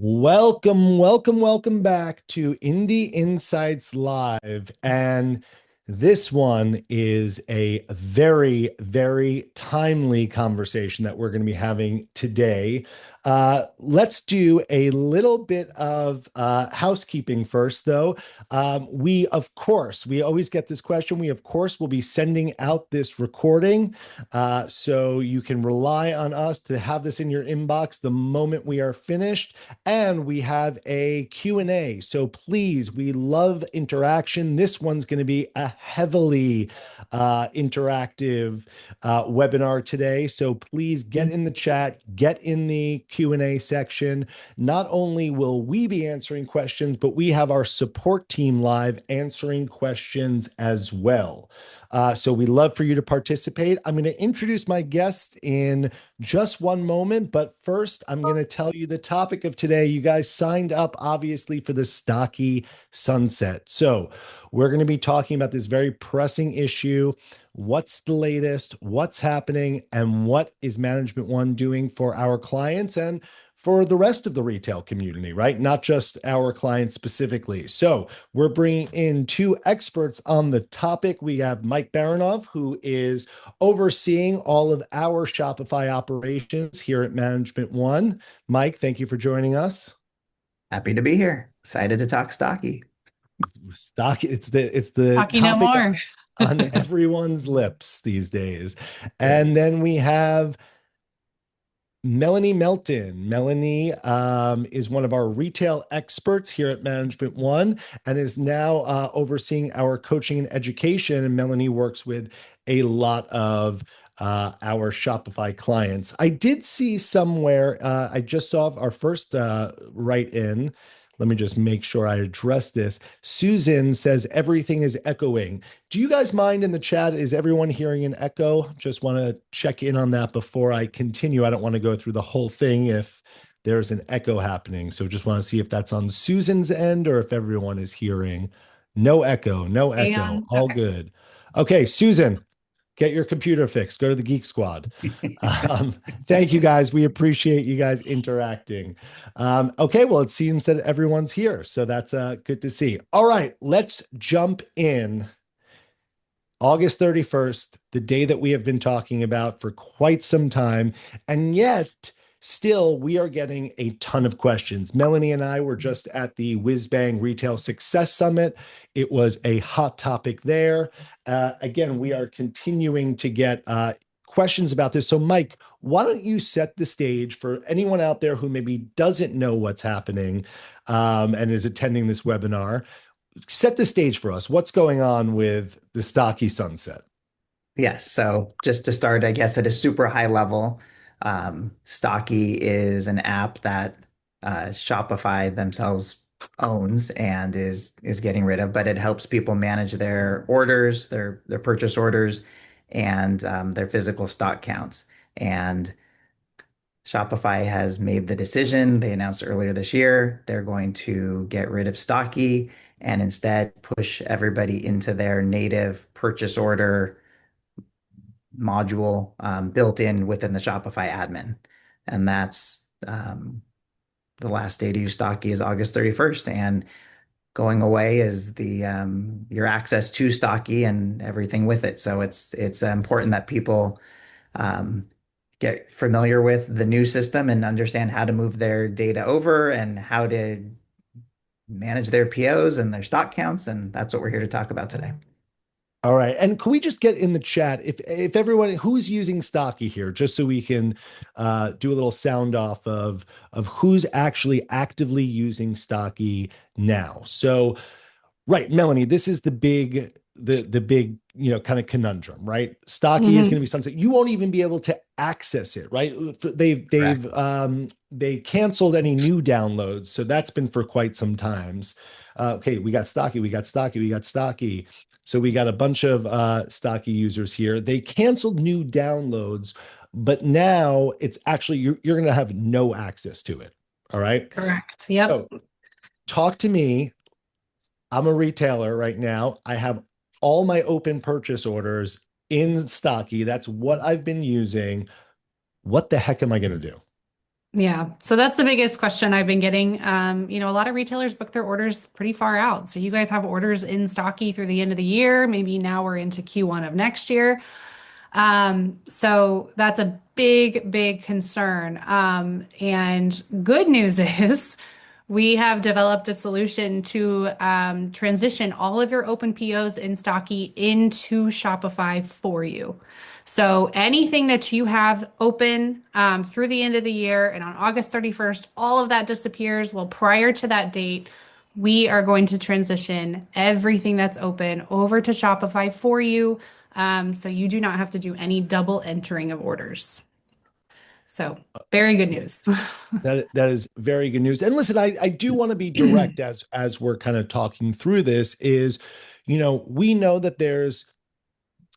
Welcome back to Indie Insights Live. And this one is a very timely conversation that we're going to be having today. Let's do a little bit of housekeeping first, though. We always get this question. We, of course, will be sending out this recording. So you can rely on us to have this in your inbox the moment we are finished. And we have a Q&A. So please, we love interaction. This one's going to be a heavily interactive webinar today. So please get in the chat, get in the Q&A section. Not only will we be answering questions, but we have our support team live answering questions as well. So we love for you to participate. I'm going to introduce my guest in just one moment, but first I'm going to tell you the topic of today. You guys signed up, obviously, for the Stocky sunset. So we're going to be talking about this very pressing issue. What's the latest? What's happening? And what is Management One doing for our clients and for the rest of the retail community, right? Not just our clients specifically. So we're bringing in two experts on the topic. We have Mike Baranov, who is overseeing all of our Shopify operations here at Management One. Mike, thank you for joining us. Happy to be here. Excited to talk Stocky. Stock, it's the Talking no topic more. on everyone's lips these days. And then we have Melanie Melton. Melanie is one of our retail experts here at Management One and is now overseeing our coaching and education. And Melanie works with a lot of our Shopify clients. I did see somewhere, I just saw our first write-in. Let me just make sure I address this. Susan says everything is echoing. Do you guys mind in the chat? Is everyone hearing an echo? Just want to check in on that before I continue. I don't want to go through the whole thing if there's an echo happening. So just want to see if that's on Susan's end or if everyone is hearing. No echo, no echo. All Okay. good. Okay, Susan, get your computer fixed. Go to the Geek Squad. Thank you guys. We appreciate you guys interacting. Okay, well, it seems that everyone's here, so that's good to see. All right, let's jump in. August 31st, the day that we have been talking about for quite some time, and yet still we are getting a ton of questions. Melanie and I were just at the Whiz Bang Retail Success Summit. It was a hot topic there. Again, we are continuing to get questions about this. So Mike, why don't you set the stage for anyone out there who maybe doesn't know what's happening and is attending this webinar? Set the stage for us. What's going on with the Stocky sunset? Yes. So just to start, I guess at a super high level, Stocky is an app that Shopify themselves owns and is getting rid of, but it helps people manage their orders, their purchase orders, and their physical stock counts. And Shopify has made the decision. They announced earlier this year they're going to get rid of Stocky and instead push everybody into their native purchase order module built in within the Shopify admin. And that's the last day to use Stocky is August 31st. And going away is the your access to Stocky and everything with it. So it's important that people um, get familiar with the new system and understand how to move their data over and how to manage their POs and their stock counts. And that's what we're here to talk about today. All right. And can we just get in the chat if everyone who's using Stocky here, just so we can do a little sound off of who's actually actively using Stocky now. So, right, Melanie, this is the big, kind of conundrum, right? Stocky is going to be sunset. You won't even be able to access it, right? They canceled any new downloads, so that's been for quite some times. Okay, we got Stocky. So we got a bunch of Stocky users here. They canceled new downloads, but now it's actually you're going to have no access to it. All right. Correct. Yep. So talk to me. I'm a retailer right now. I have all my open purchase orders in Stocky. That's what I've been using. What the heck am I going to do? Yeah. So that's the biggest question I've been getting. A lot of retailers book their orders pretty far out. So you guys have orders in Stocky through the end of the year. Maybe now we're into Q1 of next year. So that's a big, big concern. And good news is we have developed a solution to transition all of your open POs in Stocky into Shopify for you. So anything that you have open through the end of the year and on August 31st, all of that disappears. Well, prior to that date, we are going to transition everything that's open over to Shopify for you. So you do not have to do any double entering of orders. So very good news. That is very good news. And listen, I do want to be direct as we're kind of talking through this is, we know that there's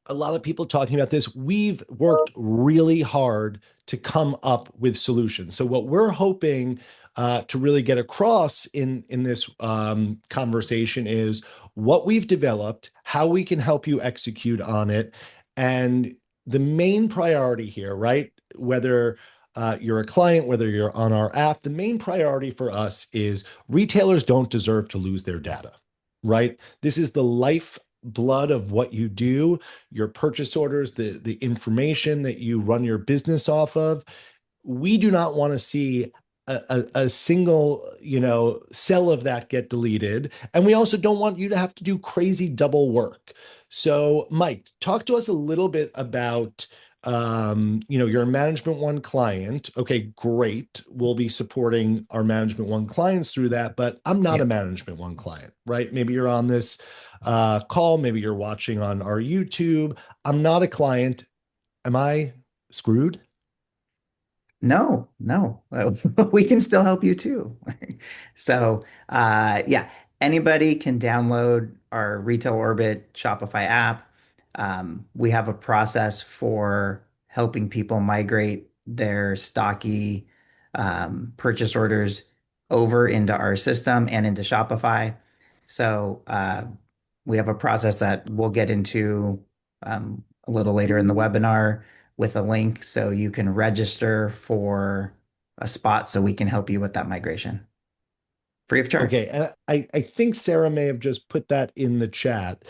a lot of people talking about this. We've worked really hard to come up with solutions. So what we're hoping to really get across in this conversation is what we've developed, how we can help you execute on it, and the main priority here, right? Whether you're a client, whether you're on our app, the main priority for us is retailers don't deserve to lose their data, right? This is the life blood of what you do, your purchase orders, the information that you run your business off of. We do not want to see a single, cell of that get deleted. And we also don't want you to have to do crazy double work. So, Mike, talk to us a little bit about you're a Management One client. Okay, great. We'll be supporting our Management One clients through that, but I'm not a Yep. Management One client, right? Maybe you're on this call, maybe you're watching on our YouTube. I'm not a client. Am I screwed? No, no, we can still help you too. So, yeah, anybody can download our Retail Orbit Shopify app. We have a process for helping people migrate their stocky purchase orders over into our system and into Shopify. So, we have a process that we'll get into a little later in the webinar with a link so you can register for a spot so we can help you with that migration free of charge. Okay, and I think Sarah may have just put that in the chat.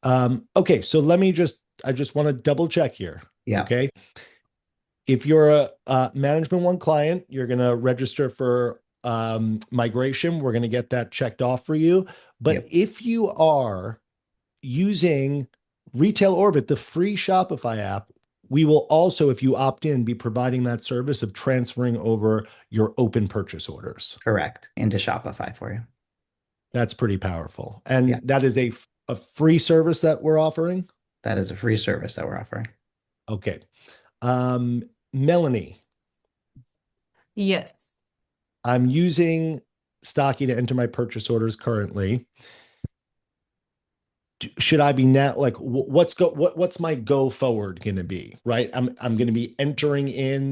Okay, so I just want to double check here. Yeah. Okay, if you're a Management One client, you're going to register for migration. We're going to get that checked off for you. But Yep. if you are using Retail Orbit, the free Shopify app, we will also, if you opt in, be providing that service of transferring over your open purchase orders. Correct. Into Shopify for you. That's pretty powerful. Yeah. And that is a free service that we're offering. That is a free service that we're offering. Okay. Um, Melanie, Yes. I'm using Stocky to enter my purchase orders currently. Should I be now like what's my go forward going to be, right? I'm going to be entering in,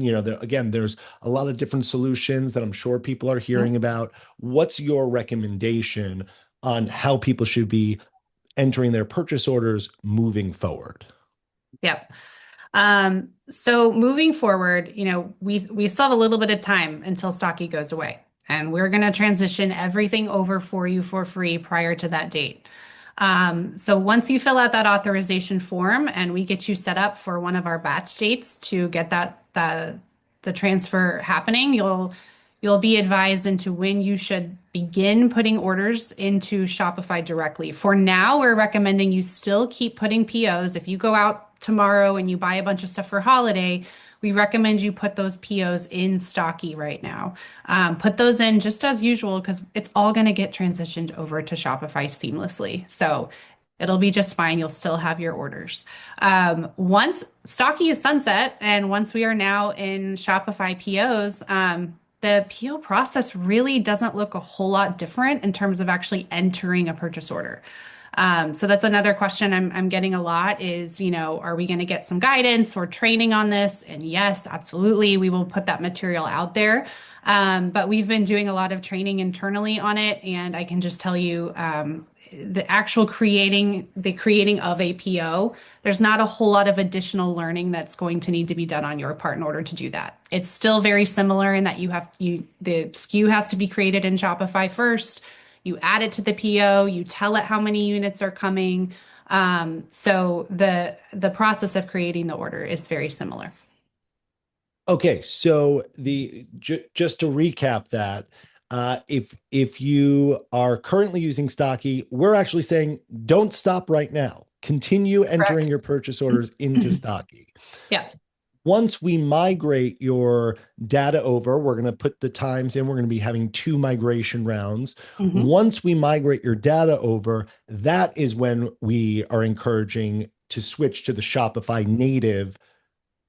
there's a lot of different solutions that I'm sure people are hearing about. What's your recommendation on how people should be entering their purchase orders moving forward? Yep. So moving forward, we still have a little bit of time until Stocky goes away, and we're going to transition everything over for you for free prior to that date. So once you fill out that authorization form and we get you set up for one of our batch dates to get the transfer happening, you'll be advised into when you should begin putting orders into Shopify directly. For now, we're recommending you still keep putting POs. If you go out tomorrow and you buy a bunch of stuff for holiday, we recommend you put those POs in Stocky right now. Put those in just as usual because it's all going to get transitioned over to Shopify seamlessly. So it'll be just fine. You'll still have your orders. Once Stocky is sunset and once we are now in Shopify POs, the PO process really doesn't look a whole lot different in terms of actually entering a purchase order. So that's another question I'm getting a lot is, are we going to get some guidance or training on this? And yes, absolutely. We will put that material out there. But we've been doing a lot of training internally on it. And I can just tell you, the actual creating of a PO, there's not a whole lot of additional learning that's going to need to be done on your part in order to do that. It's still very similar in that the SKU has to be created in Shopify first. You add it to the PO, you tell it how many units are coming. So the process of creating the order is very similar. Okay, so just to recap that, if you are currently using Stocky, we're actually saying don't stop right now. Continue entering Correct. your purchase orders into Stocky. Yeah. Once we migrate your data over, we're going to put the times in. We're going to be having 2 migration rounds. Mhm. Once we migrate your data over, that is when we are encouraging to switch to the Shopify native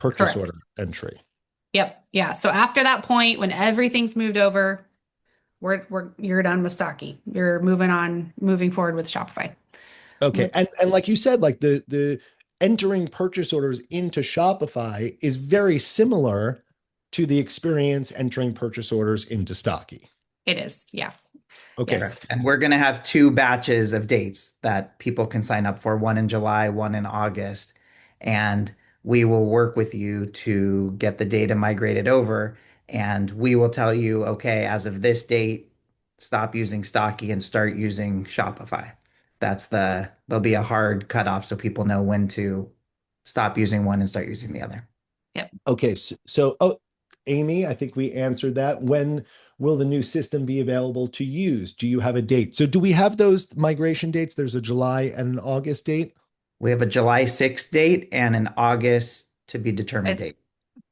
purchase Correct. order entry. Yep. Yeah. So after that point, when everything's moved over, you're done with Stocky. You're moving forward with Shopify. Okay. With And like you said, like the entering purchase orders into Shopify is very similar to the experience entering purchase orders into Stocky. it is. Yeah. Okay. Yes. Correct. And we're going to have two batches of dates that people can sign up for, one in July, one in August. And we will work with you to get the data migrated over. And we will tell you, okay, as of this date, stop using Stocky and start using Shopify. There'll be a hard cutoff so people know when to stop using one and start using the other. Yep. Okay. Oh, Amy, I think we answered that. When will the new system be available to use? Do you have a date? So do we have those migration dates? There's a July and an August date. We have a July 6th date and an August to be determined It's date.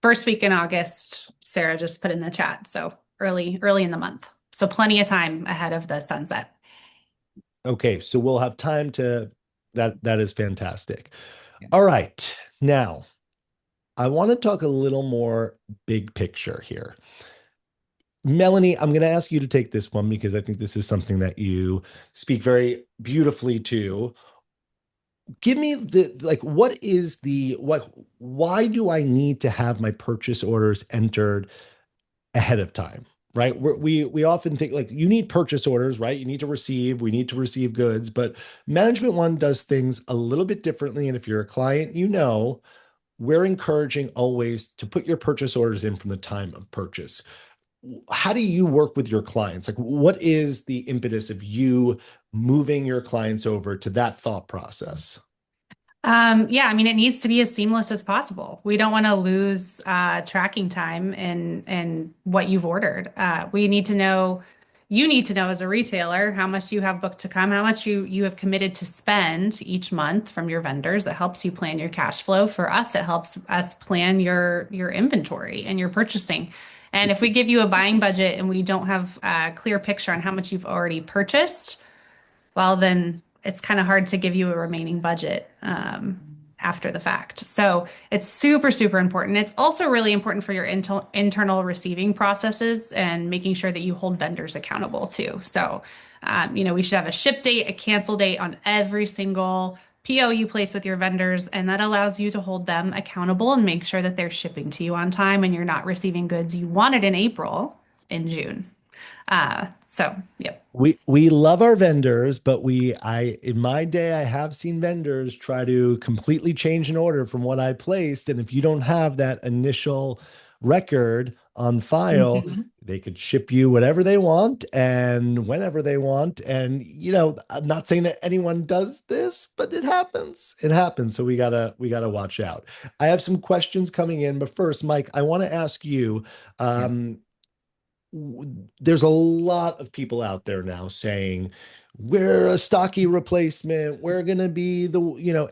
first week in August. Sarah just put in the chat. So early in the month. So plenty of time ahead of the sunset. Okay, so we'll have time to that is fantastic. All right. Now, I want to talk a little more big picture here. Melanie, I'm going to ask you to take this one because I think this is something that you speak very beautifully to. Give me what is why do I need to have my purchase orders entered ahead of time? Right. We often think like you need purchase orders, right? We need to receive goods, but management one does things a little bit differently. And if you're a client, we're encouraging always to put your purchase orders in from the time of purchase. How do you work with your clients? Like, what is the impetus of you moving your clients over to that thought process? Yeah, I mean, it needs to be as seamless as possible. We don't want to lose tracking time in what you've ordered. You need to know as a retailer how much you have booked to come, how much you have committed to spend each month from your vendors. It helps you plan your cash flow. For us, it helps us plan your inventory and your purchasing. And if we give you a buying budget and we don't have a clear picture on how much you've already purchased, well, then it's kind of hard to give you a remaining budget after the fact. So it's super, super important. It's also really important for your internal receiving processes and making sure that you hold vendors accountable too. So, we should have a ship date, a cancel date on every single PO you place with your vendors, and that allows you to hold them accountable and make sure that they're shipping to you on time and you're not receiving goods you wanted in April in June. Yep. We love our vendors, but I in my day I have seen vendors try to completely change an order from what I placed, and if you don't have that initial record on file, Mhm. they could ship you whatever they want and whenever they want. And I'm not saying that anyone does this, but it happens. It happens. So we gotta watch out. I have some questions coming in, but first, Mike, I want to ask you. Yeah. There's a lot of people out there now saying we're a Stocky replacement. We're going to be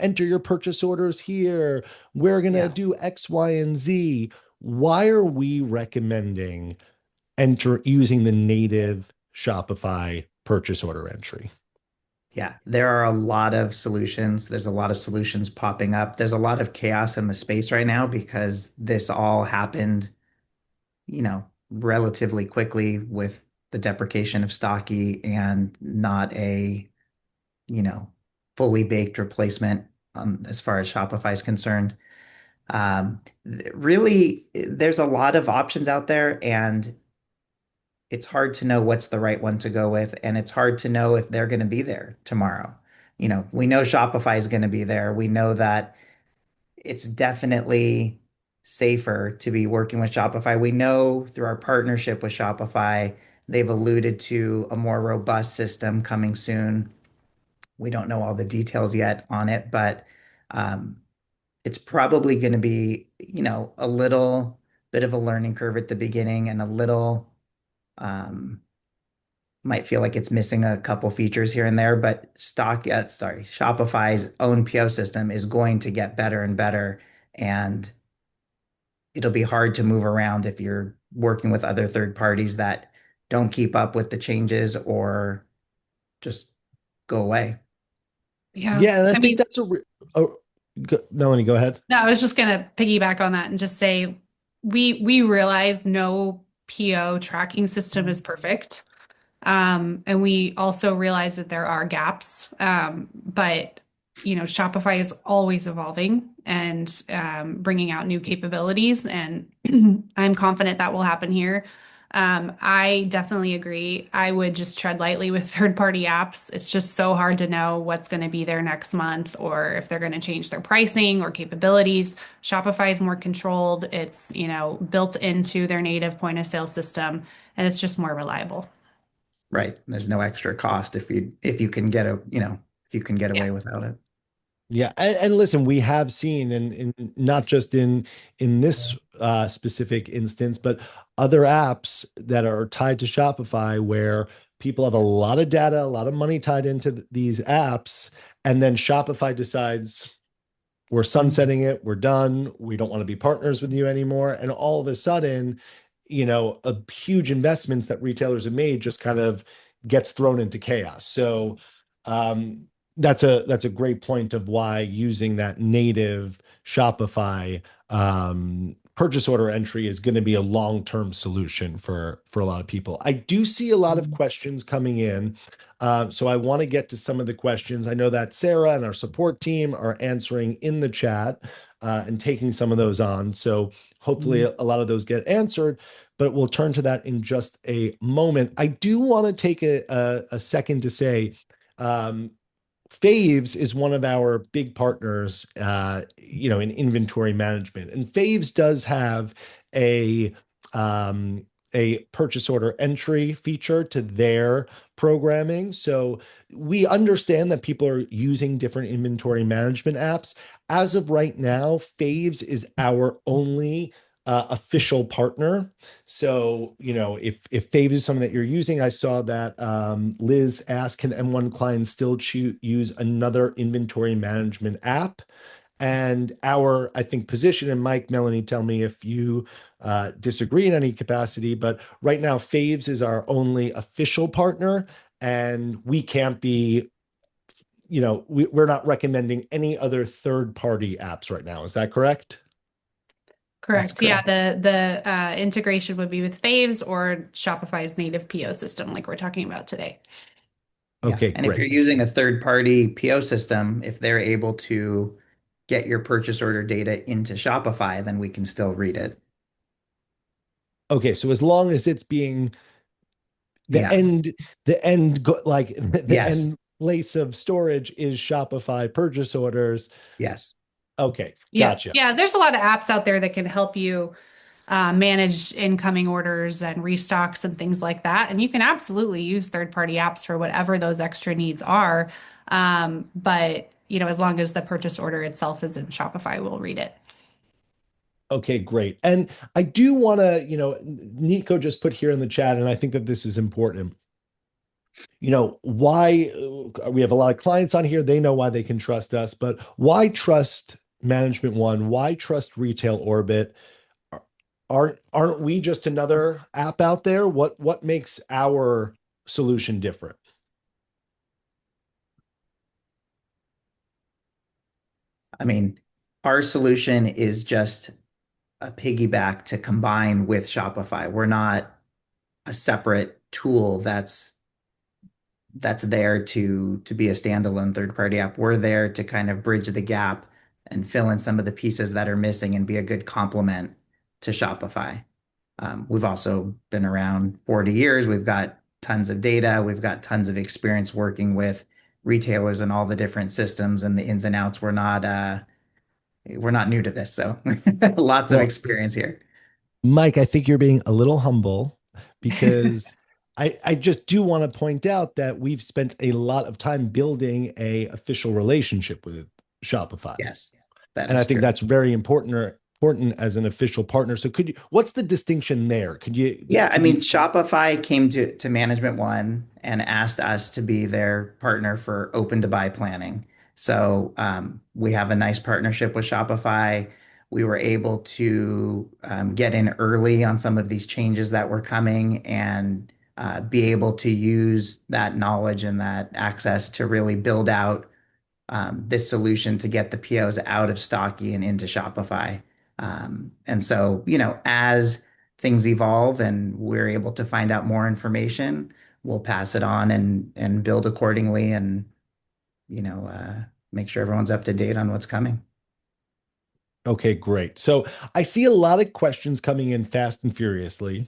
enter your purchase orders here. We're going to Yeah. do X, Y, and Z. Why are we recommending enter using the native Shopify purchase order entry? Yeah, there are a lot of solutions. There's a lot of solutions popping up. There's a lot of chaos in the space right now because this all happened, relatively quickly with the deprecation of Stocky and not a, you know, fully baked replacement as far as Shopify is concerned. Really, there's a lot of options out there, and it's hard to know what's the right one to go with, and it's hard to know if they're going to be there tomorrow. We know Shopify is going to be there. We know that it's definitely safer to be working with Shopify. We know through our partnership with Shopify, they've alluded to a more robust system coming soon. We don't know all the details yet on it, but um, it's probably going to be, a little bit of a learning curve at the beginning and a little um, might feel like it's missing a couple features here and there, but Shopify's own PO system is going to get better and better, and it'll be hard to move around if you're working with other third parties that don't keep up with the changes or just go away. Yeah. Yeah, and I I think mean, that's oh, Melanie, go ahead. no, I was just gonna piggyback on that and just say we realize no PO tracking system is perfect. And we also realize that there are gaps. But Shopify is always evolving and bringing out new capabilities, and I'm confident that will happen here. I definitely agree. I would just tread lightly with third-party apps. It's just so hard to know what's going to be there next month or if they're going to change their pricing or capabilities. Shopify is more controlled. It's, built into their native point of sale system, and it's just more reliable. Right. There's no extra cost if you can get Yeah. away without it. Yeah, and listen, we have seen, and not just in this specific instance, but other apps that are tied to Shopify where people have a lot of data, a lot of money tied into these apps, and then Shopify decides we're sunsetting it, we're done, we don't want to be partners with you anymore, and all of a sudden, a huge investments that retailers have made just kind of gets thrown into chaos. So um, that's a great point of why using that native Shopify purchase order entry is going to be a long-term solution for a lot of people. I do see a lot of questions coming in. So I want to get to some of the questions. I know that Sarah and our support team are answering in the chat and taking some of those on. So hopefully a lot of those get answered, but we'll turn to that in just a moment. I do want to take a second to say, um, Faves is one of our big partners, in inventory management, and Faves does have a um, a purchase order entry feature to their programming. So we understand that people are using different inventory management apps. As of right now, Faves is our only official partner. So, if Fave is something that you're using, I saw that Liz asked, can M1 clients still use another inventory management app? And our, I think, position, and Mike, Melanie, tell me if you disagree in any capacity, but right now, Faves is our only official partner, and we can't be, we're not recommending any other third-party apps right now. Is that correct? That's Correct. Yeah, correct. the integration would be with Faves or Shopify's native PO system, like we're talking about today. Yeah. Okay, And if you're great. using a third-party PO system, if they're able to get your purchase order data into Shopify, then we can still read it. Okay, so as long as it's being the Yeah. end, like the Yes. end place of storage is Shopify purchase orders. Yes. Okay, Yeah, gotcha. yeah. There's a lot of apps out there that can help you manage incoming orders and restocks and things like that. And you can absolutely use third-party apps for whatever those extra needs are. But as long as the purchase order itself is in Shopify, we'll read it. Okay, great. And I do want to, Nico just put here in the chat, and I think that this is important. Why we have a lot of clients on here, they know why they can trust us, but why trust Management One? Why trust Retail Orbit? Aren't we just another app out there? What makes our solution different? I mean, our solution is just a piggyback to combine with Shopify. We're not a separate tool that's that's there to be a standalone third-party app. We're there to kind of bridge the gap and fill in some of the pieces that are missing and be a good complement to Shopify. We've also been around 40 years. We've got tons of data. We've got tons of experience working with retailers and all the different systems and the ins and outs. We're not new to this, so lots of Well, experience here. Mike, I think you're being a little humble because I just do want to point out that we've spent a lot of time building a official relationship with Shopify. Yes, that And I is think true. that's very important as an official partner. So what's the distinction there? Yeah, I Could you mean, Shopify came to Management One and asked us to be their partner for open to buy planning. So we have a nice partnership with Shopify. We were able to get in early on some of these changes that were coming and be able to use that knowledge and that access to really build out this solution to get the POs out of Stocky and into Shopify. And so, as things evolve and we're able to find out more information, we'll pass it on and build accordingly and, make sure everyone's up to date on what's coming. Okay, great. So I see a lot of questions coming in fast and furiously.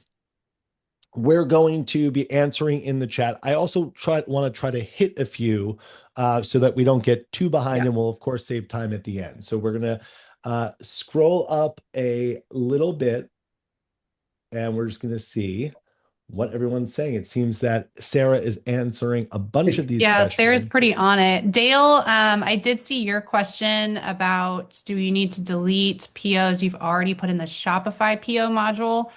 We're going to be answering in the chat. I also want to try to hit a few so that we don't get too behind, Yeah. and we'll of course save time at the end. So we're gonna scroll up a little bit, and we're just gonna see what everyone's saying. It seems that Sarah is answering a bunch of these Yeah, Sarah's questions. pretty on it. Dale, I did see your question about do you need to delete POs you've already put in the Shopify PO module?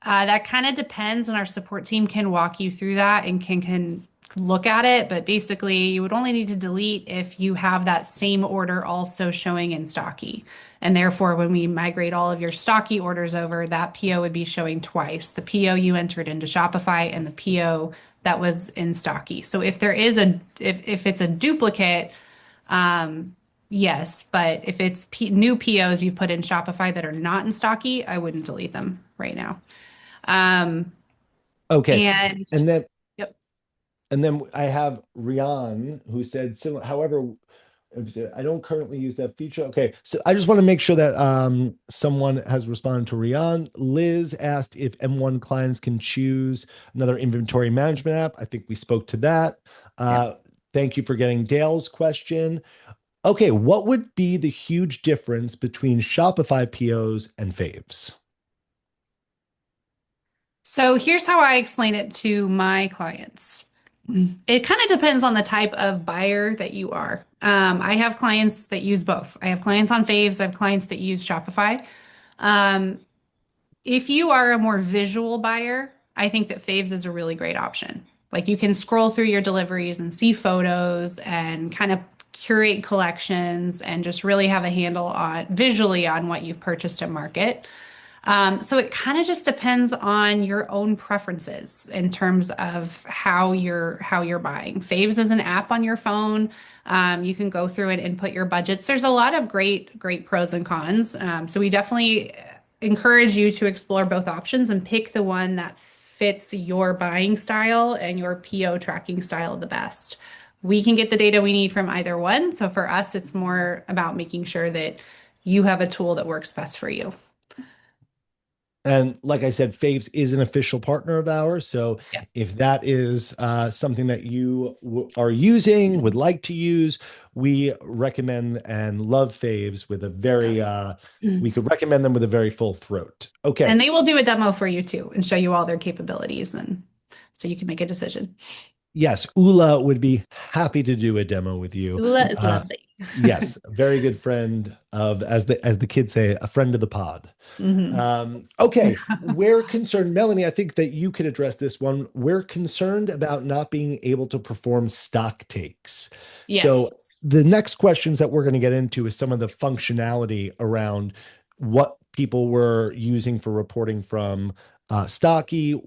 That kind of depends, and our support team can walk you through that and can look at it. But basically, you would only need to delete if you have that same order also showing in Stocky. And therefore, when we migrate all of your Stocky orders over, that PO would be showing twice, the PO you entered into Shopify and the PO that was in Stocky. So if it's a duplicate, yes, but if it's new POs you've put in Shopify that are not in Stocky, I wouldn't delete them right now. Um, Okay, and and then yep. and then I have Rian who said similar. However, I don't currently use that feature. Okay, so I just want to make sure that someone has responded to Rian. Liz asked if M1 clients can choose another inventory management app. I think we spoke to that. Yeah. Uh, Thank you for getting Dale's question. Okay, what would be the huge difference between Shopify POs and Faves? So here's how I explain it to my clients. It kind of depends on the type of buyer that you are. I have clients that use both. I have clients on Faves, I have clients that use Shopify. Um, if you are a more visual buyer, I think that Faves is a really great option. Like you can scroll through your deliveries and see photos and kind of curate collections and just really have a handle on visually on what you've purchased at market. So it kind of just depends on your own preferences in terms of how you're buying. Faves is an app on your phone. You can go through and input your budgets. There's a lot of great pros and cons. So we definitely encourage you to explore both options and pick the one that fits your buying style and your PO tracking style the best. We can get the data we need from either one. So for us, it's more about making sure that you have a tool that works best for you. And like I said, Faves is an official partner of ours. So Yeah. if that is something that you are using, would like to use, we recommend and love Faves with a very, we could recommend them with a very full throat. Okay. And they will do a demo for you too and show you all their capabilities and so you can make a decision. Yes, Ula would be happy to do a demo with you. Lula is Uh, lovely. yes, a very good friend of, as the kids say, a friend of the pod. Hmm. Okay, we're concerned, Melanie. I think that you could address this one. We're concerned about not being able to perform stock takes. Yes. So the next questions that we're going to get into is some of the functionality around what people were using for reporting from Stocky,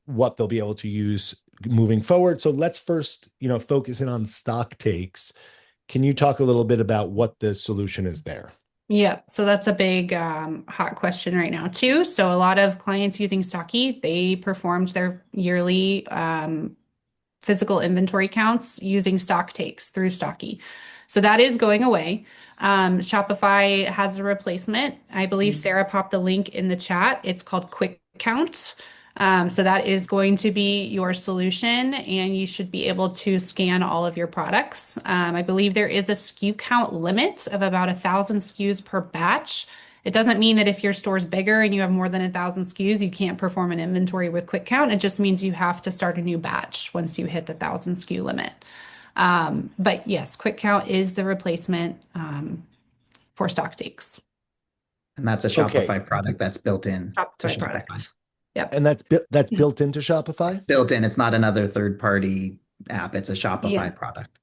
what they'll be able to use moving forward. So let's first, focus in on stock takes. Can you talk a little bit about what the solution is there? Yeah. So that's a big hot question right now too. So a lot of clients using Stocky, they performed their yearly physical inventory counts using stock takes through Stocky. So that is going away. Shopify has a replacement. I believe Sarah popped the link in the chat. It's called Quick Count. So that is going to be your solution, and you should be able to scan all of your products. I believe there is a SKU count limit of about 1,000 SKUs per batch. It doesn't mean that if your store's bigger and you have more than 1,000 SKUs, you can't perform an inventory with Quick Count. It just means you have to start a new batch once you hit the 1,000 SKU limit. But yes, Quick Count is the replacement for stock takes. And that's a Okay. Shopify product that's built in to Shopify Shopify. product. Yep. And that's built into Shopify? Built in. It's not another third-party app. It's a Yeah. Shopify product.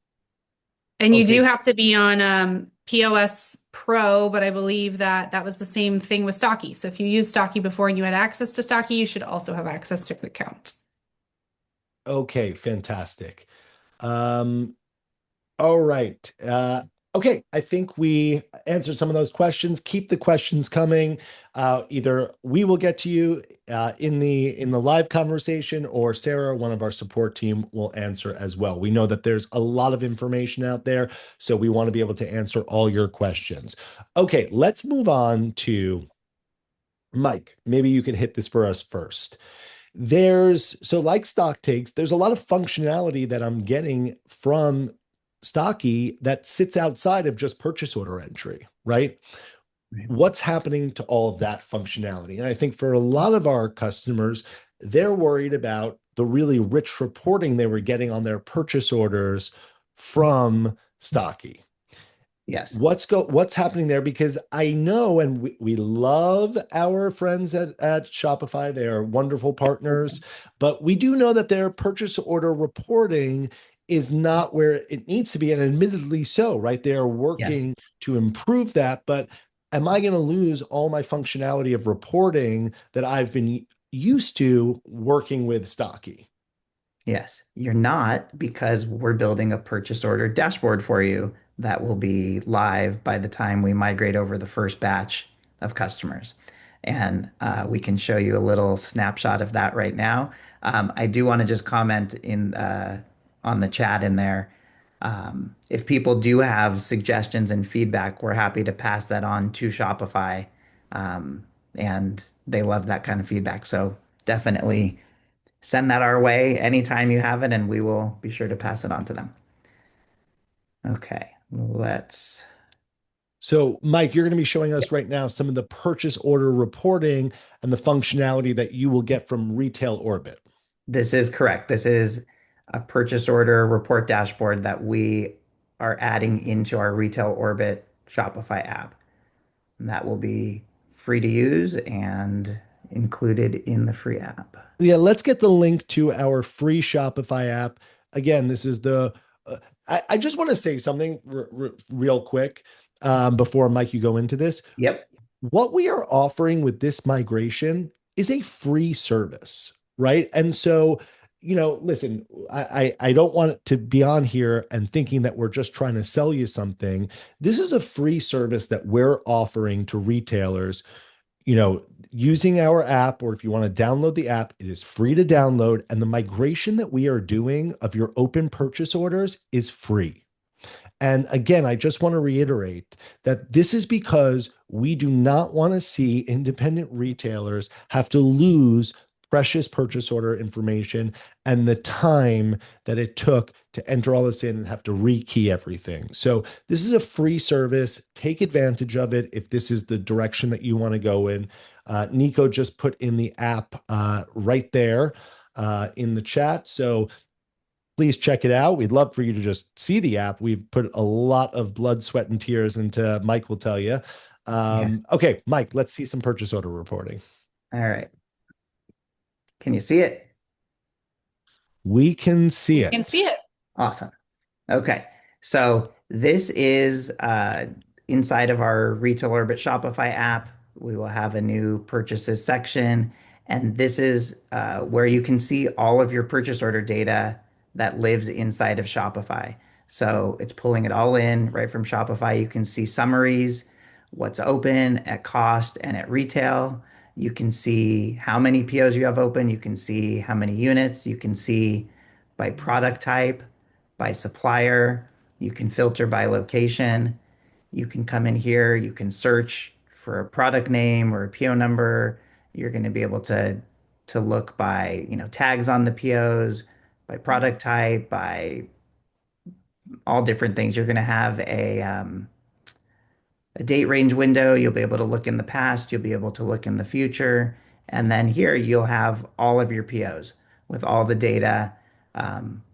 And you do Okay. have to be on POS Pro, but I believe that that was the same thing with Stocky. So if you used Stocky before and you had access to Stocky, you should also have access to Quick Count. Okay, fantastic. Um, all right. Okay, I think we answered some of those questions. Keep the questions coming. Either we will get to you in the live conversation, or Sarah, one of our support team, will answer as well. We know that there's a lot of information out there, so we want to be able to answer all your questions. Okay, let's move on to Mike. Maybe you could hit this for us first. Like stock takes, there's a lot of functionality that I'm getting from Stocky that sits outside of just purchase order entry, right? Right. What's happening to all of that functionality? And I think for a lot of our customers, they're worried about the really rich reporting they were getting on their purchase orders from Stocky. Yes. What's happening there? Because I know, and we love our friends at Shopify. They are wonderful partners, but we do know that their purchase order reporting is not where it needs to be, and admittedly so, right? They are Yes. working to improve that, but am I going to lose all my functionality of reporting that I've been used to working with Stocky? Yes, you're not, because we're building a purchase order dashboard for you that will be live by the time we migrate over the first batch of customers. And we can show you a little snapshot of that right now. I do want to just comment in on the chat in there. If people do have suggestions and feedback, we're happy to pass that on to Shopify. Um, and they love that kind of feedback. So definitely send that our way anytime you have it, and we will be sure to pass it on to them. Okay, let's. So, Mike, you're going to be showing us right now some of the purchase order reporting and the functionality that you will get from Retail Orbit. This is correct. This is a purchase order report dashboard that we are adding into our Retail Orbit Shopify app. And that will be free to use and included in the free app. Yeah, let's get the link to our free Shopify app. Again, this is I just want to say something real quick before, Mike, you go into this. Yep. What we are offering with this migration is a free service, right? And so, listen, I don't want it to be on here and thinking that we're just trying to sell you something. This is a free service that we're offering to retailers, using our app, or if you want to download the app, it is free to download. And the migration that we are doing of your open purchase orders is free. And again, I just want to reiterate that this is because we do not want to see independent retailers have to lose precious purchase order information and the time that it took to enter all this in and have to rekey everything. So this is a free service. Take advantage of it if this is the direction that you want to go in. Nico just put in the app right there in the chat. So please check it out. We'd love for you to just see the app. We've put a lot of blood, sweat, and tears into, Mike will tell you. Yeah. Okay, Mike, let's see some purchase order reporting. All right. Can you see it? We can see You can it. see it. Awesome. Okay. So this is inside of our Retail Orbit Shopify app. We will have a new purchases section. And this is where you can see all of your purchase order data that lives inside of Shopify. So it's pulling it all in right from Shopify. You can see summaries, what's open at cost and at retail. You can see how many POs you have open. You can see how many units. You can see by product type, by supplier. You can filter by location. You can come in here, you can search for a product name or a PO number. You're going to be able to look by, tags on the POs, by product type, by all different things. You're going to have a date range window. You'll be able to look in the past, you'll be able to look in the future. And then here you'll have all of your POs with all the data,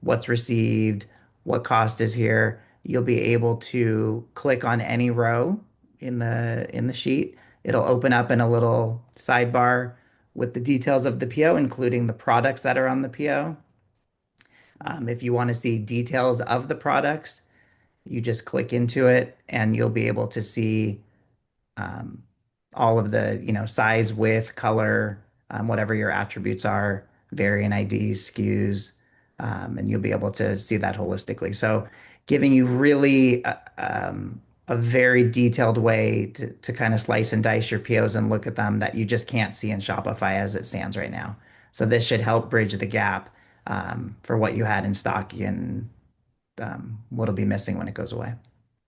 what's received, what cost is here. You'll be able to click on any row in the sheet. It'll open up in a little sidebar with the details of the PO, including the products that are on the PO. If you want to see details of the products, you just click into it and you'll be able to see um, all of the, size, width, color, whatever your attributes are, variant IDs, SKUs, and you'll be able to see that holistically. So giving you really a very detailed way to kind of slice and dice your POs and look at them that you just can't see in Shopify as it stands right now. So this should help bridge the gap for what you had in Stocky and what'll be missing when it goes away.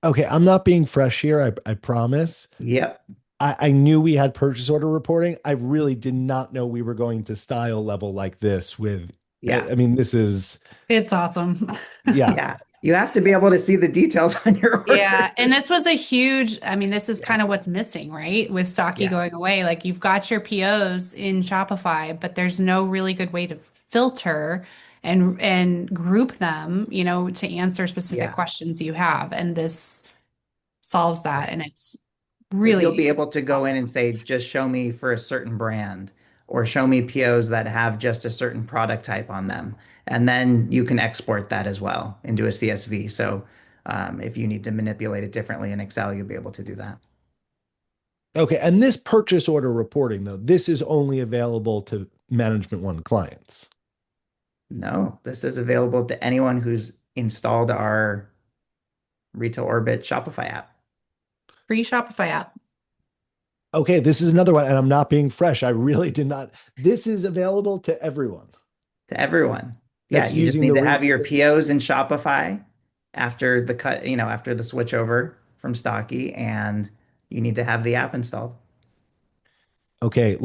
Okay, I'm not being fresh here, I promise. Yep. I knew we had purchase order reporting. I really did not know we were going to style level like this with, Yeah. I mean, this is, It's awesome. yeah. Yeah. You have to be able to see the details on your Yeah, and orders. this was a huge, I mean, this is Yeah. kind of what's missing, right? With Stocky Yeah. going away. Like you've got your POs in Shopify, but there's no really good way to filter and group them, to answer specific Yeah. questions you have. And this solves that, and it's Because you'll really be able to go in awesome. and say, just show me for a certain brand or show me POs that have just a certain product type on them. And then you can export that as well into a CSV. So if you need to manipulate it differently in Excel, you'll be able to do that. Okay, and this purchase order reporting, though, this is only available to Management One clients. No, this is available to anyone who's installed our Retail Orbit Shopify app. Free Shopify app. Okay, this is another one, and I'm not being fresh. I really did not. This is available to everyone To everyone. Yeah, that's you just using need the to have re. your POs in Shopify after the cut, after the switch over from Stocky, and you need to have the app installed. Okay,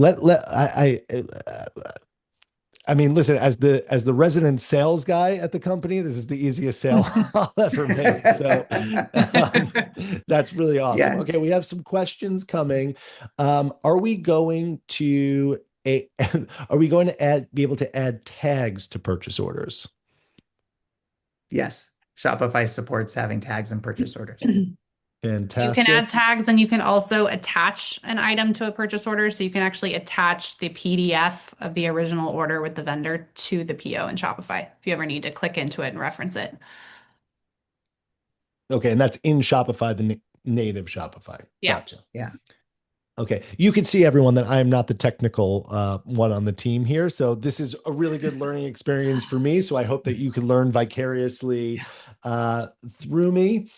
I mean, listen, as the resident sales guy at the company, this is the easiest sale I'll ever make. So um, that's really awesome. Yes. Okay, we have some questions coming. Are we going to a are we going to be able to add tags to purchase orders? Yes. Shopify supports having tags and purchase orders. You can Fantastic. add tags and you can also attach an item to a purchase order. So you can actually attach the PDF of the original order with the vendor to the PO in Shopify if you ever need to click into it and reference it. Okay, and that's in Shopify, the native Shopify. Yeah. Gotcha. Yeah. Okay. You can see everyone that I am not the technical one on the team here. So this is a really good learning experience for me. So I hope that you can learn vicariously uh, through me.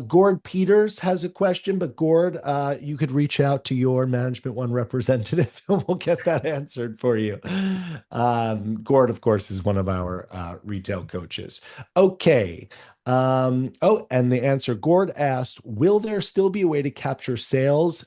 Gord Peters has a question, but Gord, you could reach out to your Management One representative and we'll get that answered for you. Gord, of course, is one of our retail coaches. Okay. And the answer Gord asked, will there still be a way to capture sales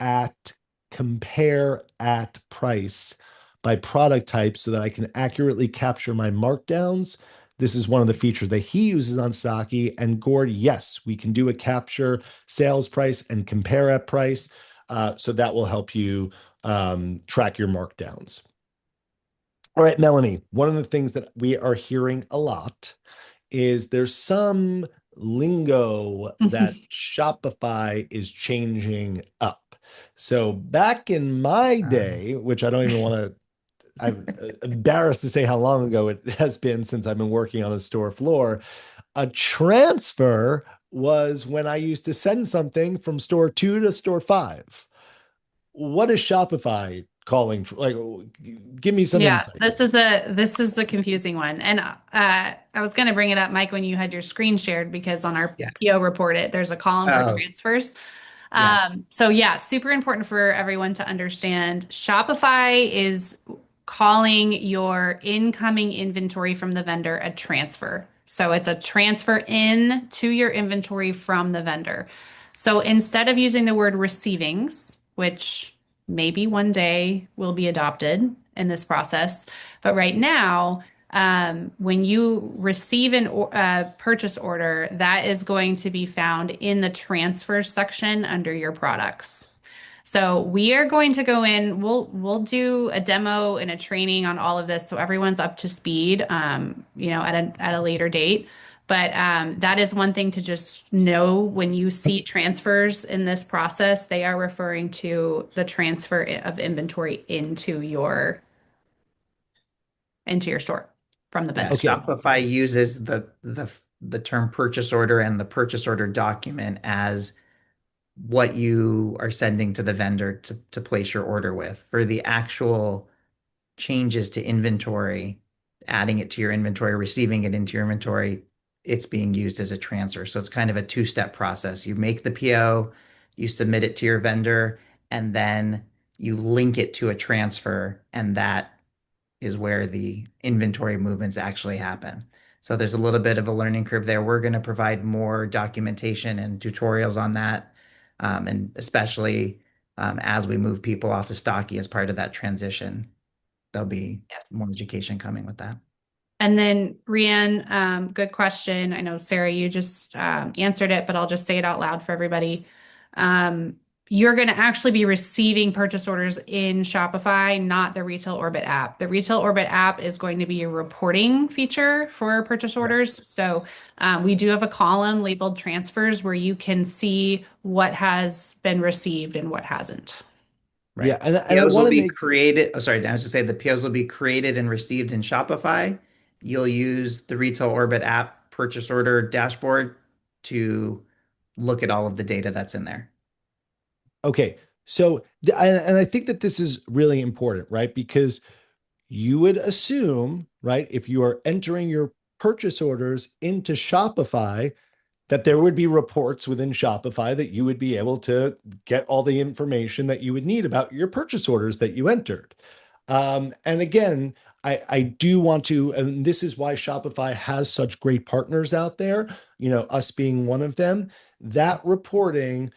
at compare at price by product type so that I can accurately capture my markdowns? This is one of the features that he uses on Stocky. And Gord, yes, we can do a capture sales price and compare at price. So that will help you track your markdowns. All right, Melanie, one of the things that we are hearing a lot is there's some lingo that Shopify is changing up. So back in my Um, day, which I don't even want to, I'm embarrassed to say how long ago it has been since I've been working on the store floor. A transfer was when I used to send something from store two to store five. What is Shopify calling for? Like, give me some Yeah, insight. this is the confusing one. And I was going to bring it up, Mike, when you had your screen shared, because on our yeah. PO report it, there's a column for Oh, transfers. yes. So yeah, super important for everyone to understand. Shopify is calling your incoming inventory from the vendor a transfer. So it's a transfer in to your inventory from the vendor. So instead of using the word receivings, which maybe one day will be adopted in this process, but right now, when you receive a purchase order, that is going to be found in the transfer section under your products. So we are going to go in, we'll do a demo and a training on all of this so everyone's up to speed, at a later date. But that is one thing to just know when you see transfers in this process, they are referring to the transfer of inventory into your store from the Yeah, vendor. Okay. Shopify uses the term purchase order and the purchase order document as what you are sending to the vendor to place your order with. For the actual changes to inventory, adding it to your inventory, receiving it into your inventory, it's being used as a transfer. So it's kind of a two-step process. You make the PO, you submit it to your vendor, and then you link it to a transfer, and that is where the inventory movements actually happen. So there's a little bit of a learning curve there. We're going to provide more documentation and tutorials on that, and especially as we move people off of Stocky as part of that transition, there'll be more Yes. education coming with that. And then, Rianne, good question. I know, Sarah, you just answered it, but I'll just say it out loud for everybody. Um, you're going to actually be receiving purchase orders in Shopify, not the Retail Orbit app. The Retail Orbit app is going to be a reporting feature for purchase Correct. orders. So we do have a column labeled transfers where you can see what has been received and what hasn't. Yeah, Right. and I POs will want to be make created. Oh, sorry, I was just say the POs will be created and received in Shopify. You'll use the Retail Orbit app purchase order dashboard to look at all of the data that's in there. okay. So, and I think that this is really important, right? Because you would assume, right, if you are entering your purchase orders into Shopify, that there would be reports within Shopify that you would be able to get all the information that you would need about your purchase orders that you entered. And again, I do want to, and this is why Shopify has such great partners out there, us being one of them. That reporting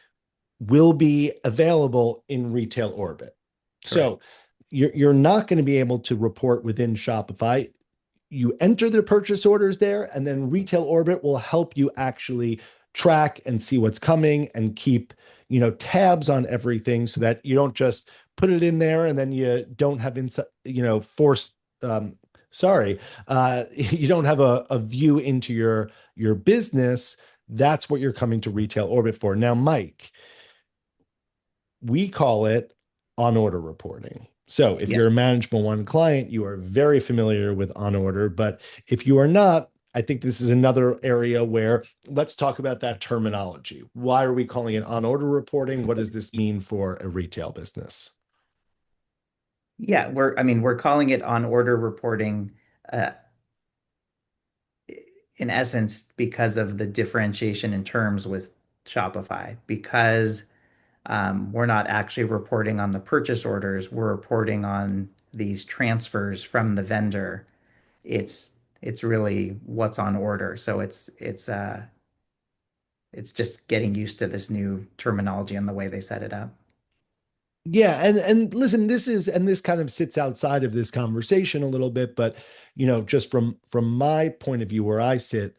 will be available in Retail Orbit. Correct. So you're not going to be able to report within Shopify. You enter the purchase orders there, and then Retail Orbit will help you actually track and see what's coming and keep, tabs on everything so that you don't just put it in there and then you don't have forced sorry, you don't have a view into your business. That's what you're coming to Retail Orbit for. Now, Mike, we call it on order reporting. So if Yeah. you're a Management One client, you are very familiar with on order. But if you are not, I think this is another area where let's talk about that terminology. Why are we calling it on order reporting? What does this mean for a retail business? Yeah, we're calling it on order reporting, uh, in essence because of the differentiation in terms with Shopify. Because we're not actually reporting on the purchase orders, we're reporting on these transfers from the vendor. It's it's really what's on order. So it's just getting used to this new terminology and the way they set it up. Yeah, and listen, this kind of sits outside of this conversation a little bit, but just from my point of view where I sit,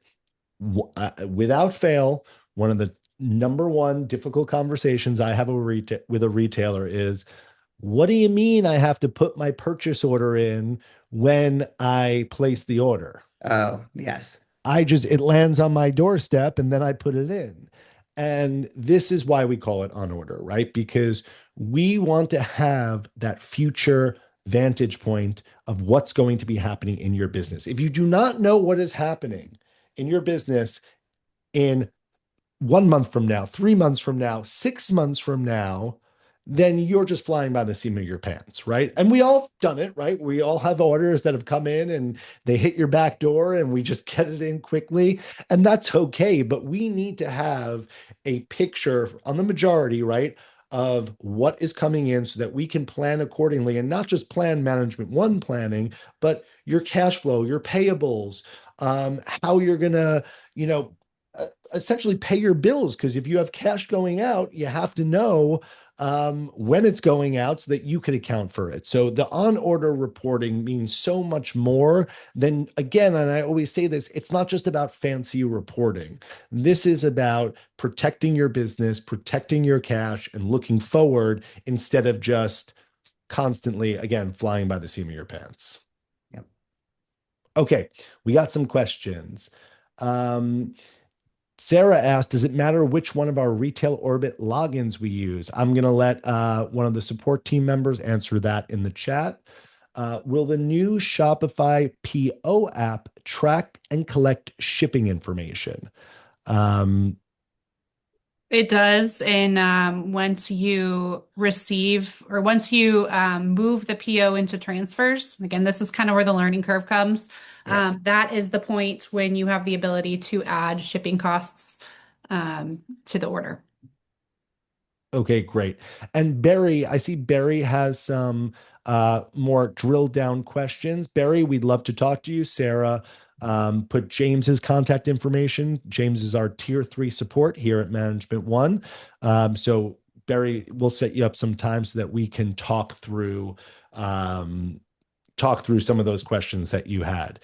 without fail, one of the number one difficult conversations I have with a retailer is, what do you mean I have to put my purchase order in when I place the order? Oh, yes. It lands on my doorstep and then I put it in. And this is why we call it on order, right? Because we want to have that future vantage point of what's going to be happening in your business. If you do not know what is happening in your business in 1 month from now, 3 months from now, 6 months from now, then you're just flying by the seam of your pants, right? And we all have done it, right? We all have orders that have come in and they hit your back door and we just get it in quickly. And that's okay. But we need to have a picture on the majority, right, of what is coming in so that we can plan accordingly, and not just plan management one planning, but your cash flow, your payables, how you're going to, you know, essentially pay your bills. Because if you have cash going out, you have to know when it's going out so that you can account for it. So the on order reporting means so much more than, again, and I always say this, it's not just about fancy reporting. This is about protecting your business, protecting your cash, and looking forward instead of just constantly, again, flying by the seam of your pants. Yep. Okay, we got some questions. Um, Sarah asked, does it matter which one of our Retail Orbit logins we use? I'm going to let one of the support team members answer that in the chat. Will the new Shopify PO app track and collect shipping information? It does. And once you receive or once you move the PO into transfers, again, this is kind of where the learning curve comes. Yeah. That is the point when you have the ability to add shipping costs to the order. Okay, great. And Barry, I see Barry has some more drilled down questions. Barry, we'd love to talk to you. Sarah put James's contact information. James is our tier 3 support here at Management One. So Barry, we'll set you up some time so that we can talk through some of those questions that you had.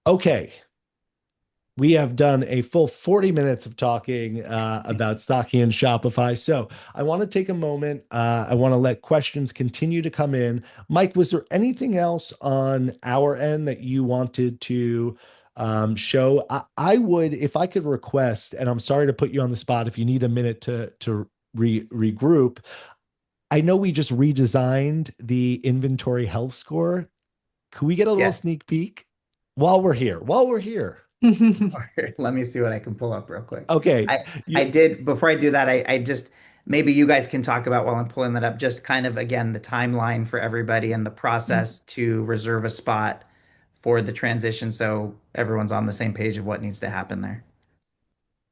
Okay, we have done a full 40 minutes of talking about Stocky and Shopify. So I want to take a moment. I want to let questions continue to come in. Mike, was there anything else on our end that you wanted to show? I would, if I could request, and I'm sorry to put you on the spot if you need a minute to regroup. I know we just redesigned the inventory health score. Could we get a little Yes. sneak peek while we're here? While we're here. Let me see what I can pull up real quick. Okay. I did, before I do that, I just, maybe you guys can talk about while I'm pulling that up, just kind of again, the timeline for everybody and the process to reserve a spot for the transition so everyone's on the same page of what needs to happen there.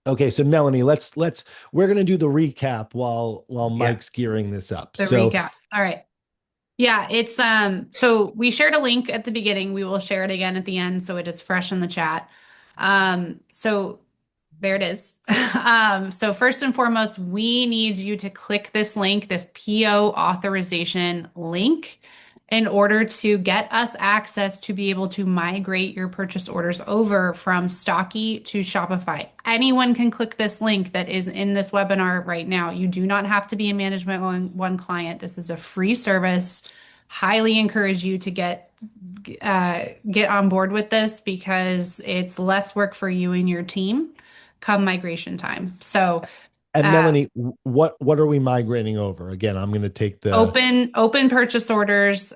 Okay, so Melanie, we're gonna do the recap while Yeah. Mike's gearing this up. The So recap. All right. Yeah, it's so we shared a link at the beginning. We will share it again at the end so it is fresh in the chat. So there it is. So first and foremost, we need you to click this link, this PO authorization link, in order to get us access to be able to migrate your purchase orders over from Stocky to Shopify. Anyone can click this link that is in this webinar right now. You do not have to be a Management One client. This is a free service. Highly encourage you to get on board with this because it's less work for you and your team come migration time. So and uh, Melanie, what are we migrating over? Again, I'm gonna take the open purchase orders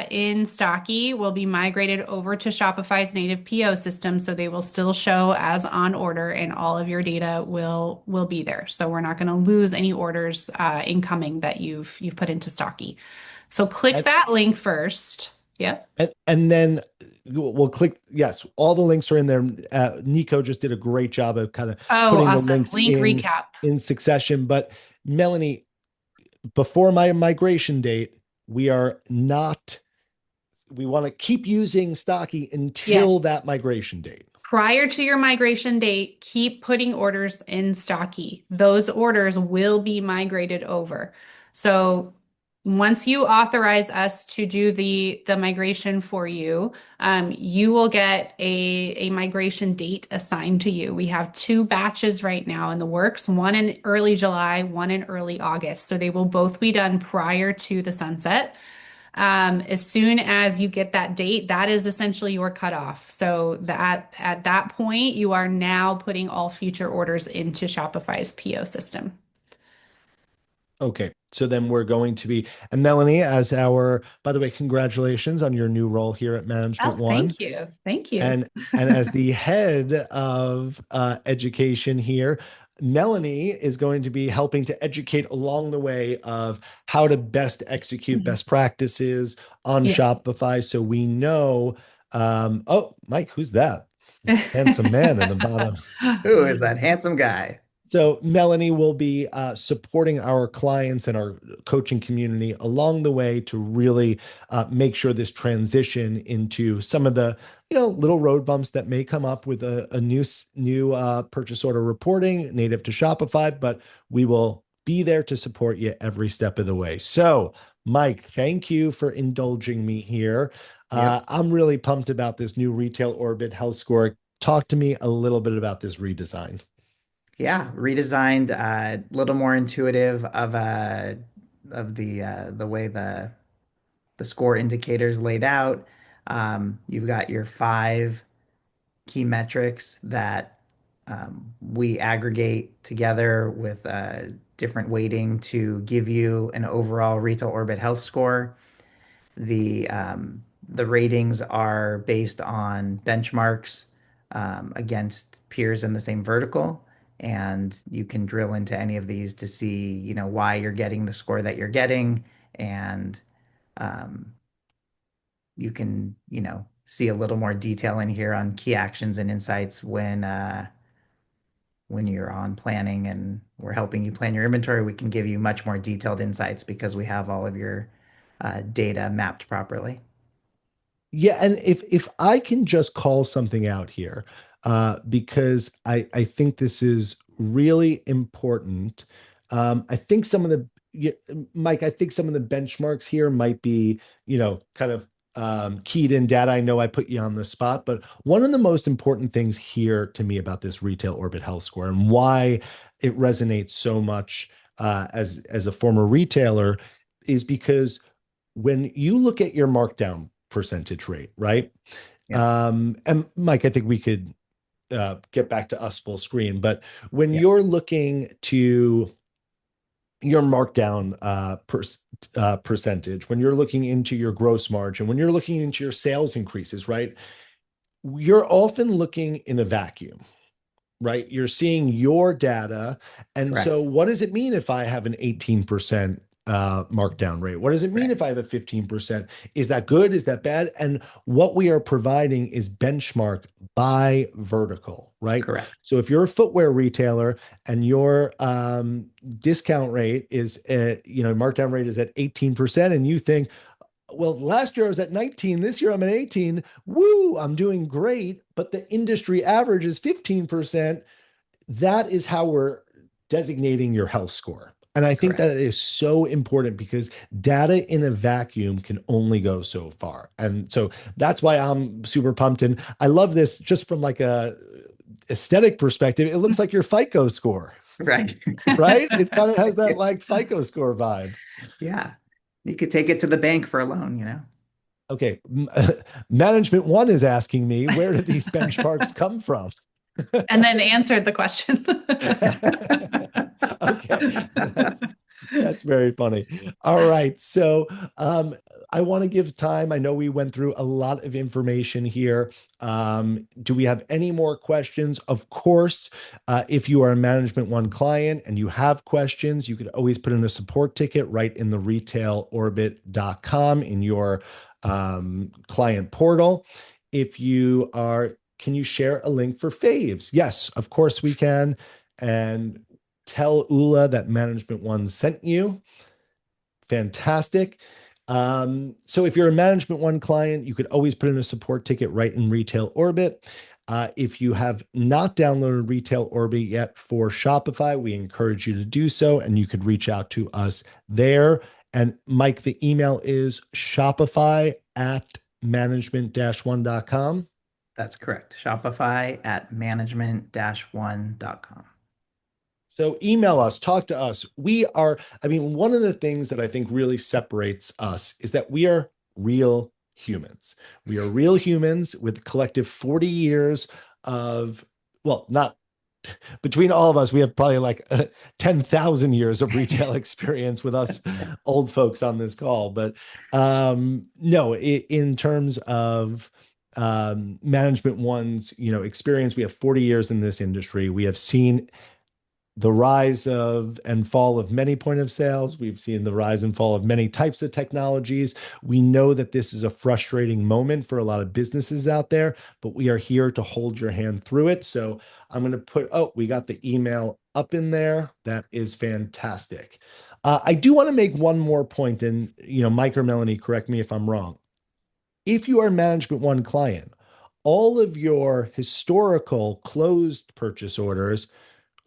in Stocky will be migrated over to Shopify's native PO system, so they will still show as on order, and all of your data will be there. So we're not going to lose any orders incoming that you've put into Stocky. So click and, that link first. Yep. and then we'll click, yes, all the links are in there. Nico just did a great job of kind of Oh, putting the awesome. links Link recap. in succession. But Melanie, before my migration date, we want to keep using Stocky Yes. until that migration date. Prior to your migration date, keep putting orders in Stocky. Those orders will be migrated over. So once you authorize us to do the migration for you, you will get a migration date assigned to you. We have 2 batches right now in the works, one in early July, one in early August. So they will both be done prior to the sunset. As soon as you get that date, that is essentially your cutoff. So that at that point, you are now putting all future orders into Shopify's PO system. Okay, so then we're going to be, and Melanie, by the way, congratulations on your new role here at Management Oh, One. thank you. Thank you. And as the head of education here, Melanie is going to be helping to educate along the way of how to best execute Mhm. best practices on Yeah. Shopify. So we know, oh, Mike, who's that? Handsome man in the bottom. Who is that handsome guy? So Melanie will be supporting our clients and our coaching community along the way to really make sure this transition into some of the little road bumps that may come up with a new purchase order reporting native to Shopify, but we will be there to support you every step of the way. So, Mike, thank you for indulging me here. Yep. I'm really pumped about this new Retail Orbit health score. Talk to me a little bit about this redesign. Yeah, redesigned, a little more intuitive of the way the score indicators laid out. You've got your five key metrics that we aggregate together with different weighting to give you an overall Retail Orbit health score. The ratings are based on benchmarks against peers in the same vertical, and you can drill into any of these to see, why you're getting the score that you're getting, and um, you can, see a little more detail in here on key actions and insights when you're on planning and we're helping you plan your inventory. We can give you much more detailed insights because we have all of your data mapped properly. Yeah, and if I can just call something out here, because I think this is really important. I think some of the yeah, Mike, I think some of the benchmarks here might be, kind of keyed in data. I know I put you on the spot, but one of the most important things here to me about this Retail Orbit Health Score and why it resonates so much as a former retailer is because when you look at your markdown percentage rate, right? Yeah. And Mike, I think we could get back to us full screen, but when Yeah. you're looking to your markdown percentage, when you're looking into your gross margin, when you're looking into your sales increases, right? You're often looking in a vacuum, right? You're seeing your data. And Correct. so, what does it mean if I have an 18% markdown rate? What does it mean Correct. if I have a 15%? Is that good? Is that bad? And what we are providing is benchmark by vertical, right? Correct. So, if you're a footwear retailer and your discount rate is, markdown rate is at 18%, and you think, well, last year I was at 19. This year I'm at 18. Woo, I'm doing great. But the industry average is 15%. That is how we're designating your health score. And I think Correct. that is so important because data in a vacuum can only go so far. And so that's why I'm super pumped. And I love this just from like a aesthetic perspective. It looks like your FICO score, Right. right? It kind of has that Yeah. like FICO score vibe. Yeah. You could take it to the bank for a loan. Okay. Management one is asking me, where did these benchmarks come from? And then answered the question. Okay. That's very funny. All right. So I want to give time. I know we went through a lot of information here. Do we have any more questions? Of course, if you are a Management One client and you have questions, you could always put in a support ticket right in the retailoorbit.com in your client portal. If you are, can you share a link for faves? Yes, of course we can. And tell Ula that Management One sent you. Fantastic. So if you're a Management One client, you could always put in a support ticket right in Retail Orbit. If you have not downloaded Retail Orbit yet for Shopify, we encourage you to do so, and you could reach out to us there. And Mike, the email is shopify at management-one.com. That's correct. Shopify at management-one.com. So email us, talk to us. One of the things that I think really separates us is that we are real humans. We are real humans with a collective 40 years of, well, not between all of us, we have probably like 10,000 years of retail experience with us old folks on this call. But no, in terms of Management One's, experience, we have 40 years in this industry. We have seen the rise of and fall of many point of sales. We've seen the rise and fall of many types of technologies. We know that this is a frustrating moment for a lot of businesses out there, but we are here to hold your hand through it. So I'm going to we got the email up in there. That is fantastic. I do want to make one more point, and Mike or Melanie, correct me if I'm wrong. If you are a Management One client, all of your historical closed purchase orders,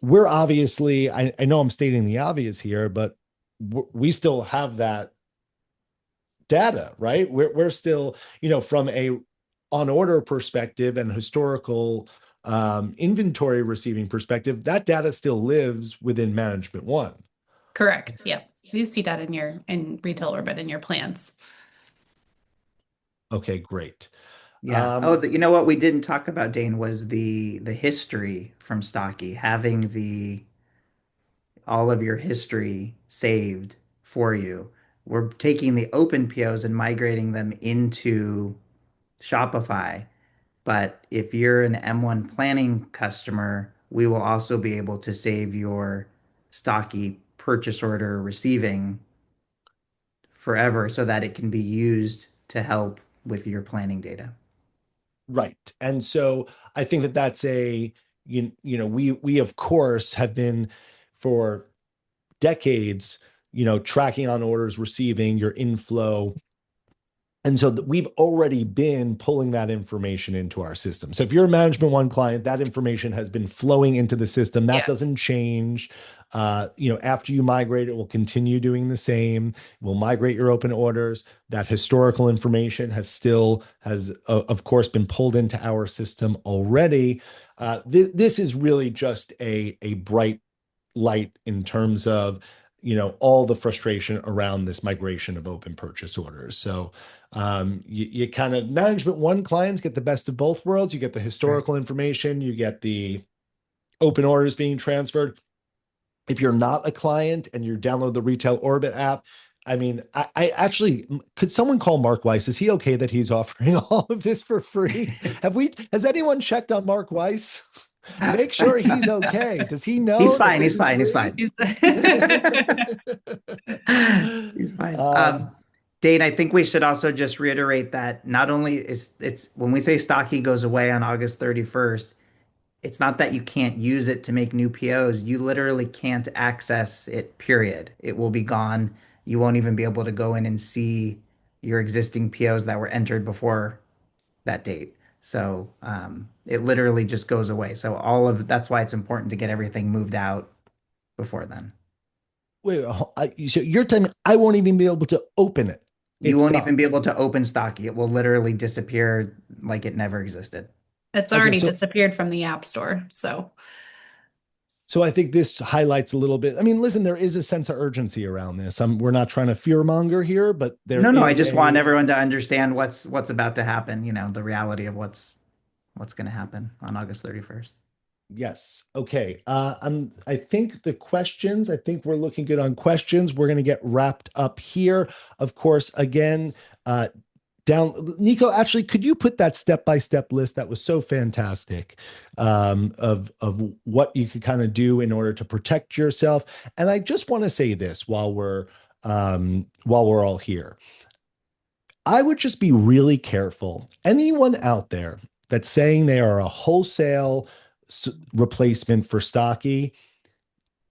we're obviously, I know I'm stating the obvious here, but we still have that data, right? We're still, from a on order perspective and historical inventory receiving perspective, that data still lives within Management One. Correct. Yeah. You see that in retail orbit in your plans. Okay, great. Yeah. Oh, you know what we didn't talk about, Dane, was the history from Stocky, having the all of your history saved for you. We're taking the open POs and migrating them into Shopify. But if you're an M1 planning customer, we will also be able to save your Stocky purchase order receiving forever so that it can be used to help with your planning data. Right. And so I think that that's we of course have been for decades, tracking on orders, receiving your inflow. And so we've already been pulling that information into our system. So if you're a Management One client, that information has been flowing into the system. That Yeah. doesn't change. After you migrate, it will continue doing the same. We'll migrate your open orders. That historical information has of course been pulled into our system already. This is really just a bright light in terms of all the frustration around this migration of open purchase orders. So you kind of Management One clients get the best of both worlds. You get the Right. historical information, you get the open orders being transferred. If you're not a client and you download the Retail Orbit app, I mean, I actually could someone call Mark Weiss? Is he okay that he's offering all of this for free? Has anyone checked on Mark Weiss? Make sure he's okay. Does he He's know that fine. this He's is fine. He's free? fine. He's fine. um, Dane, I think we should also just reiterate that not only is it's when we say Stocky goes away on August 31st, it's not that you can't use it to make new POs. You literally can't access it, period. It will be gone. You won't even be able to go in and see your existing POs that were entered before that date. So it literally just goes away. So all of that's why it's important to get everything moved out before then. wait, so you're telling me I won't even be able to open it? You It's won't gone. even be able to open Stocky. It will literally disappear like it never existed. It's Okay, already so disappeared from the App Store. So I think this highlights a little bit. I mean, listen, there is a sense of urgency around this. We're not trying to fear monger here, but there No, no, I is just want a everyone to understand what's about to happen, the reality of what's going to happen on August 31st. yes. Okay. I think I think we're looking good on questions. We're going to get wrapped up here. Of course, again, uh, down Nico, actually, could you put that step-by-step list that was so fantastic of what you could kind of do in order to protect yourself? And I just want to say this while we're all here. I would just be really careful. Anyone out there that's saying they are a wholesale replacement for Stocky,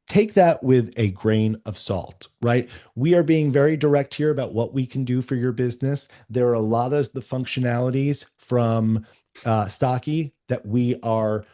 take that with a grain of salt, right? We are being very direct here about what we can do for your business. There are a lot of the functionalities from Stocky that we are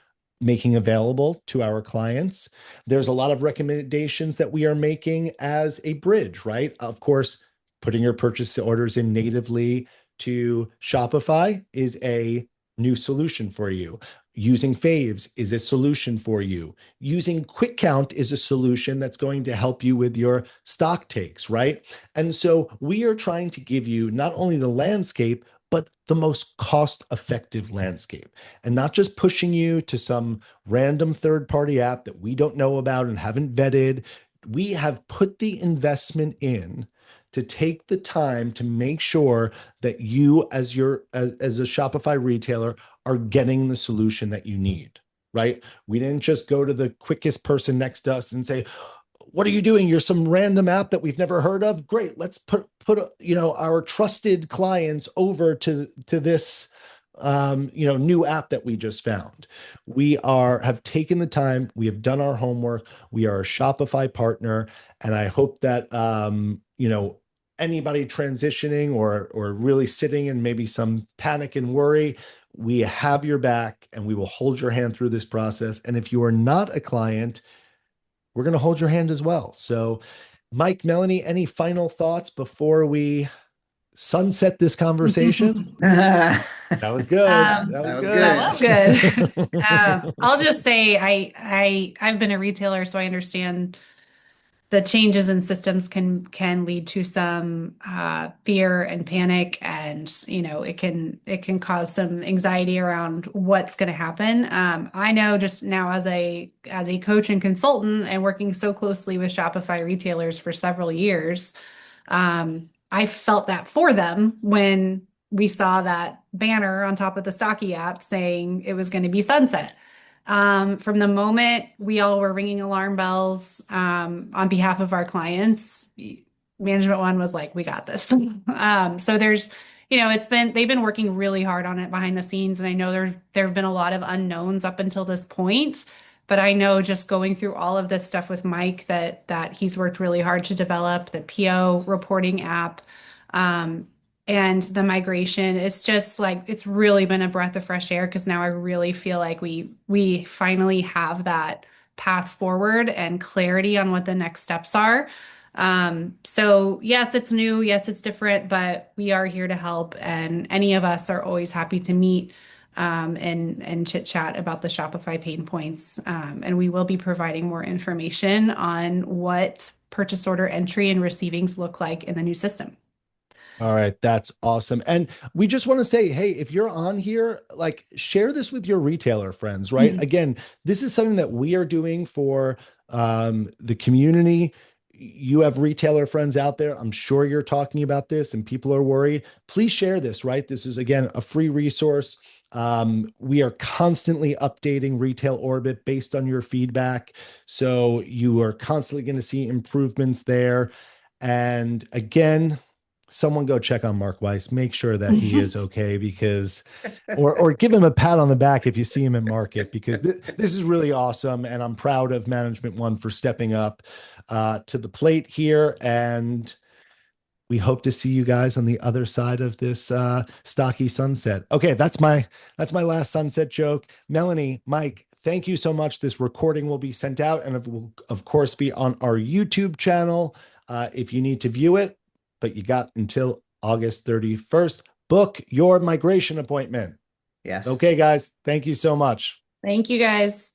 making available to our clients. There's a lot of recommendations that we are making as a bridge, right? Of course, putting your purchase orders in natively to Shopify is a new solution for you. Using faves is a solution for you. Using quick count is a solution that's going to help you with your stock takes, right? And so we are trying to give you not only the landscape, but the most cost effective landscape, and not just pushing you to some random third party app that we don't know about and haven't vetted. We have put the investment in to take the time to make sure that you as a Shopify retailer are getting the solution that you need. right? We didn't just go to the quickest person next to us and say, what are you doing? You're some random app that we've never heard of. Great. Let's put our trusted clients over to this new app that we just found. We have taken the time, we have done our homework, we are a Shopify partner, and I hope that anybody transitioning or really sitting in maybe some panic and worry, we have your back and we will hold your hand through this process. And if you are not a client, we're going to hold your hand as well. So, Mike, Melanie, any final thoughts before we sunset this conversation? That That was good. That was was That good. was good. good. I'll just say I've been a retailer, so I understand the changes in systems can lead to some fear and panic, and it can cause some anxiety around what's going to happen. I know just now as a coach and consultant and working so closely with Shopify retailers for several years, I felt that for them when we saw that banner on top of the Stocky app saying it was going to be sunset. From the moment we all were ringing alarm bells on behalf of our clients, Management One was like, "We got this." So they've been working really hard on it behind the scenes, and I know there have been a lot of unknowns up until this point. But I know just going through all of this stuff with Mike that he's worked really hard to develop the PO reporting app. Um, and the migration, it's just like it's really been a breath of fresh air because now I really feel like we finally have that path forward and clarity on what the next steps are. So yes, it's new, yes, it's different, but we are here to help, and any of us are always happy to meet and chit chat about the Shopify pain points. And we will be providing more information on what purchase order entry and receivings look like in the new system. All right, that's awesome. And we just want to say, hey, if you're on here, like share this with your retailer friends, right? Mhm. Again, this is something that we are doing for the community. You have retailer friends out there. I'm sure you're talking about this and people are worried. Please share this, right? This is, again, a free resource. We are constantly updating Retail Orbit based on your feedback. So you are constantly going to see improvements there. And again, someone go check on Mark Weiss, make sure that he is okay, because or give him a pat on the back if you see him at market, because this is really awesome. And I'm proud of Management One for stepping up to the plate here. And we hope to see you guys on the other side of this stocky sunset. Okay, that's my last sunset joke. Melanie, Mike, thank you so much. This recording will be sent out and it will, of course, be on our YouTube channel if you need to view it. But you got until August 31st. Book your migration appointment. Yes. Okay, guys, thank you so much. Thank you guys.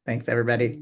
Thanks, everybody.